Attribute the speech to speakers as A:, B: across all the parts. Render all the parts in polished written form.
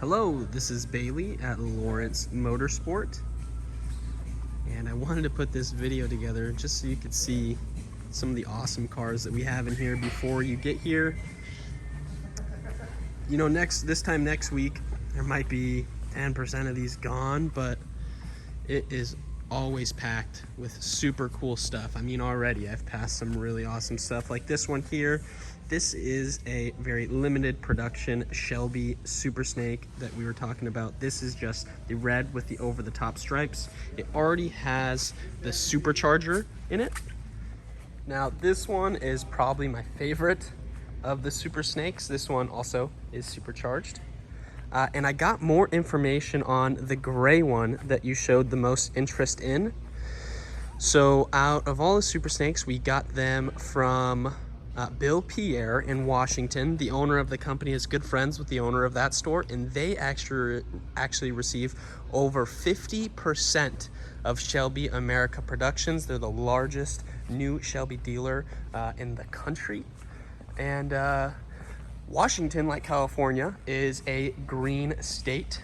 A: Hello, this is Bailey at Lawrence Motorsport, and I wanted to put this video together just so you could see some of the awesome cars that we have in here before you get here. You know, this time next week there might be 10% of these gone, but it is always packed with super cool stuff. I mean, already I've passed some really awesome stuff like this one here. This is a very limited production Shelby Super Snake that we were talking about. This is just the red with the over-the-top stripes. It already has the supercharger in it. Now, this one is probably my favorite of the Super Snakes. This one also is supercharged. And I got more information on the gray one that you showed the most interest in. So out of all the Super Snakes, we got them from Bill Pierre in Washington. The owner of the company is good friends with the owner of that store, and they actually receive over 50% of Shelby America productions. They're the largest new Shelby dealer in the country. And Washington, like California, is a green state,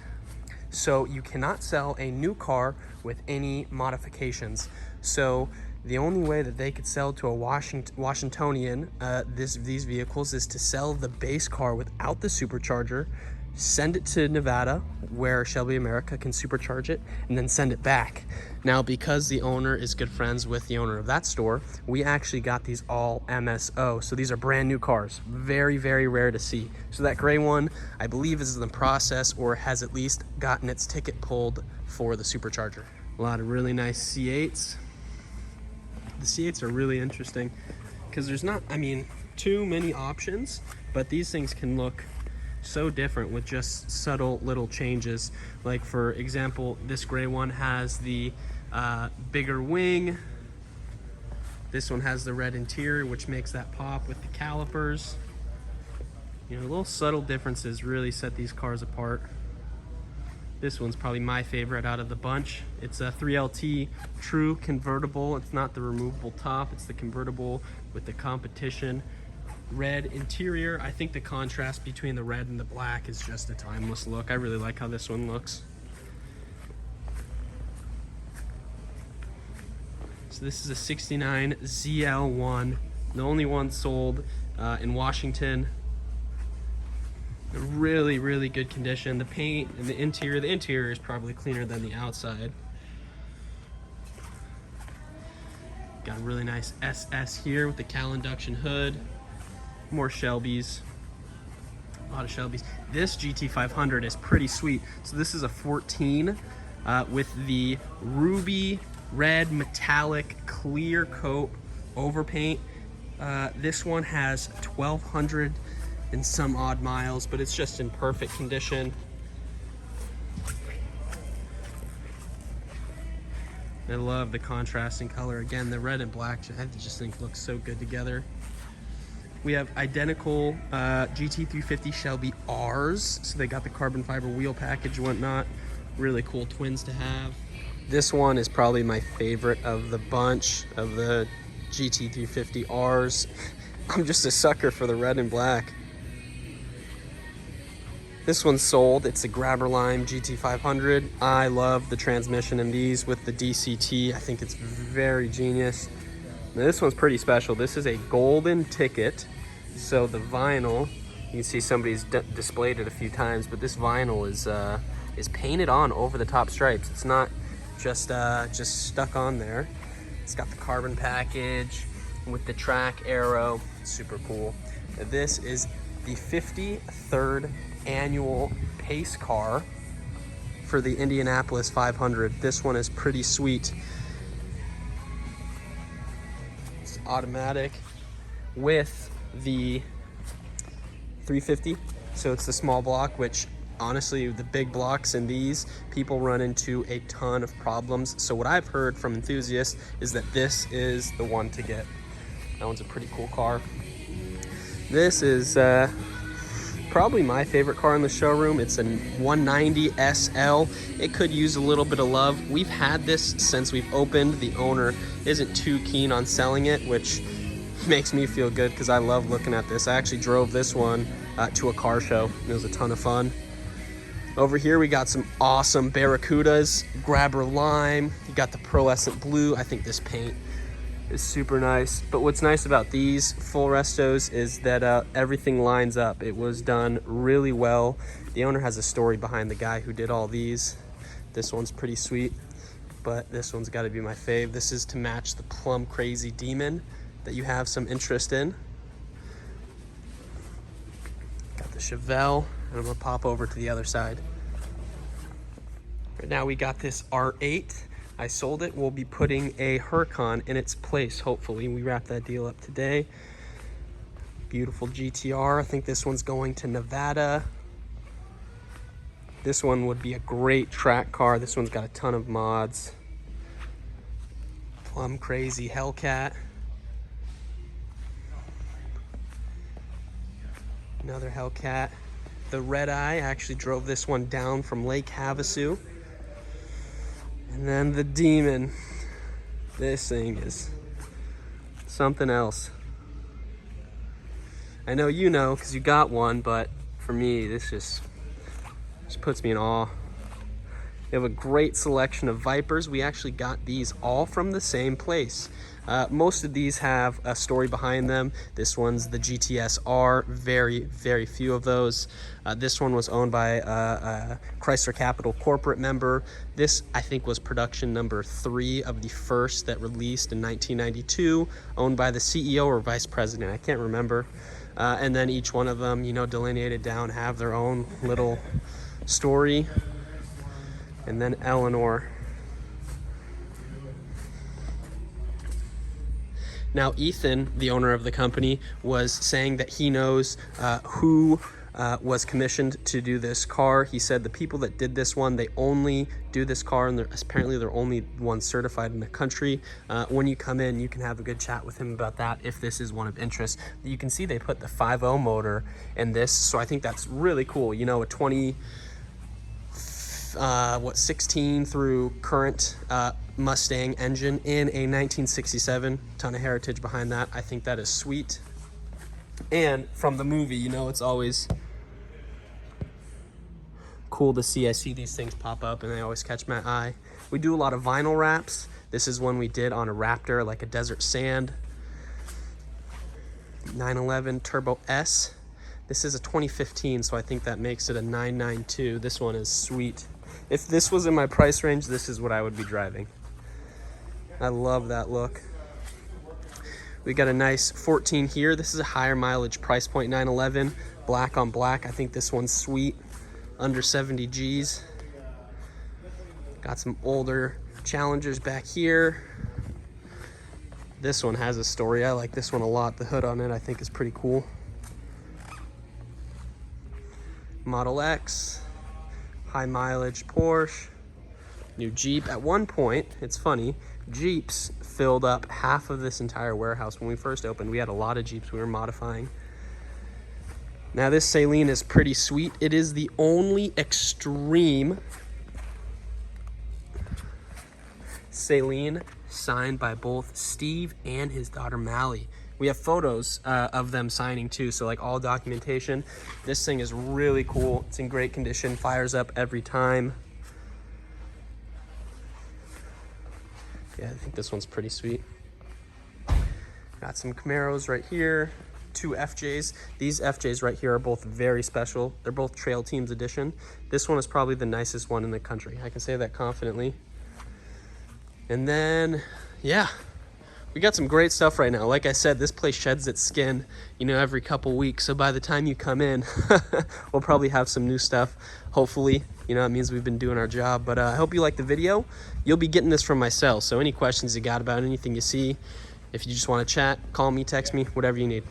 A: so you cannot sell a new car with any modifications. So the only way that they could sell to a Washingtonian these vehicles is to sell the base car without the supercharger, send it to Nevada where Shelby America can supercharge it, and then send it back. Now, because the owner is good friends with the owner of that store, we actually got these all MSO. So these are brand new cars, very, very rare to see. So that gray one, I believe, is in the process or has at least gotten its ticket pulled for the supercharger. A lot of really nice C8s. The C8s are really interesting because there's not, I mean, too many options, but these things can look so different with just subtle little changes. Like, for example, this gray one has the bigger wing. This one has the red interior, which makes that pop with the calipers. You know, little subtle differences really set these cars apart. This one's probably my favorite out of the bunch. It's a 3LT true convertible. It's not the removable top, it's the convertible with the competition red interior. I think the contrast between the red and the black is just a timeless look. I really like how this one looks. So this is a 69 ZL1, the only one sold in Washington. Really, really good condition. The paint and the interior is probably cleaner than the outside. Got a really nice SS here with the Cal induction hood. More Shelbys, a lot of Shelbys. This GT500 is pretty sweet. So this is a 14 with the ruby red metallic clear coat overpaint. This one has 1,200 and some odd miles, but it's just in perfect condition. I love the contrasting color. Again, the red and black, I just think looks so good together. We have identical GT350 Shelby R's, so they got the carbon fiber wheel package and whatnot. Really cool twins to have. This one is probably my favorite of the bunch of the GT350 R's. I'm just a sucker for the red and black. This one's sold. It's a Grabber Lime GT500. I love the transmission in these with the DCT. I think it's very genius. Now, this one's pretty special. This is a golden ticket. So the vinyl, you can see somebody's displayed it a few times, but this vinyl is painted on over the top stripes. It's not just stuck on there. It's got the carbon package with the track arrow. Super cool. This is the 53rd annual pace car for the Indianapolis 500. This one is pretty sweet. It's automatic with the 350, so it's the small block, which honestly, the big blocks in these, people run into a ton of problems. So what I've heard from enthusiasts is that this is the one to get. That one's a pretty cool car. This is probably my favorite car in the showroom. It's a 190 SL. It could use a little bit of love. We've had this since we've opened. The owner isn't too keen on selling it, which makes me feel good because I love looking at this. I actually drove this one to a car show. It was a ton of fun. Over here we got some awesome Barracudas, Grabber Lime. You got the Pearlescent Blue. I think this paint is super nice. But what's nice about these full restos is that everything lines up. It was done really well. The owner has a story behind the guy who did all these. This one's pretty sweet, but this one's got to be my fave. This is to match the Plum Crazy Demon that you have some interest in. Got the Chevelle, and I'm gonna pop over to the other side. Right now we got this R8. I sold it. We'll be putting a Huracan in its place, hopefully. We wrapped that deal up today. Beautiful GTR. I think this one's going to Nevada. This one would be a great track car. This one's got a ton of mods. Plum Crazy Hellcat. Another Hellcat. The Red Eye, I actually drove this one down from Lake Havasu. And then the Demon. This thing is something else. I know you know because you got one, but for me, this just puts me in awe. They have a great selection of Vipers. We actually got these all from the same place. Most of these have a story behind them. This one's the GTS R, very, very few of those. This one was owned by a Chrysler Capital corporate member. This, I think, was production number 3 of the first that released in 1992, owned by the CEO or vice president, I can't remember. And then each one of them, you know, delineated down, have their own little story. And then Eleanor. Now, Ethan, the owner of the company, was saying that he knows who was commissioned to do this car. He said the people that did this one, they only do this car, and apparently they're only ones certified in the country. When you come in, you can have a good chat with him about that if this is one of interest. You can see they put the 5.0 motor in this, so I think that's really cool. You know, a 16 through current Mustang engine in a 1967. Ton of heritage behind that. I think that is sweet. And from the movie, you know, it's always cool to see. I see these things pop up and they always catch my eye. We do a lot of vinyl wraps. This is one we did on a Raptor, like a Desert Sand. 911 Turbo S. This is a 2015, so I think that makes it a 992. This one is sweet. If this was in my price range, this is what I would be driving. I love that look. We got a nice 14 here. This is a higher mileage price point, 911, black on black. I think this one's sweet, under 70 G's. Got some older Challengers back here. This one has a story. I like this one a lot. The hood on it I think is pretty cool. Model X, high mileage Porsche, new Jeep. At one point, it's funny, Jeeps filled up half of this entire warehouse. When we first opened, we had a lot of Jeeps we were modifying. Now this Saleen is pretty sweet. It is the only extreme Saleen signed by both Steve and his daughter Mally. We have photos of them signing too, so like all documentation. This thing is really cool. It's in great condition, fires up every time. Yeah, I think this one's pretty sweet. Got some Camaros right here, 2 FJs. These FJs right here are both very special. They're both Trail Teams edition. This one is probably the nicest one in the country. I can say that confidently. And then, yeah, we got some great stuff right now. Like I said, this place sheds its skin, you know, every couple weeks. So by the time you come in, we'll probably have some new stuff. Hopefully, you know, it means we've been doing our job. But I hope you like the video. You'll be getting this from myself. So any questions you got about anything you see, if you just want to chat, call me, text me, whatever you need.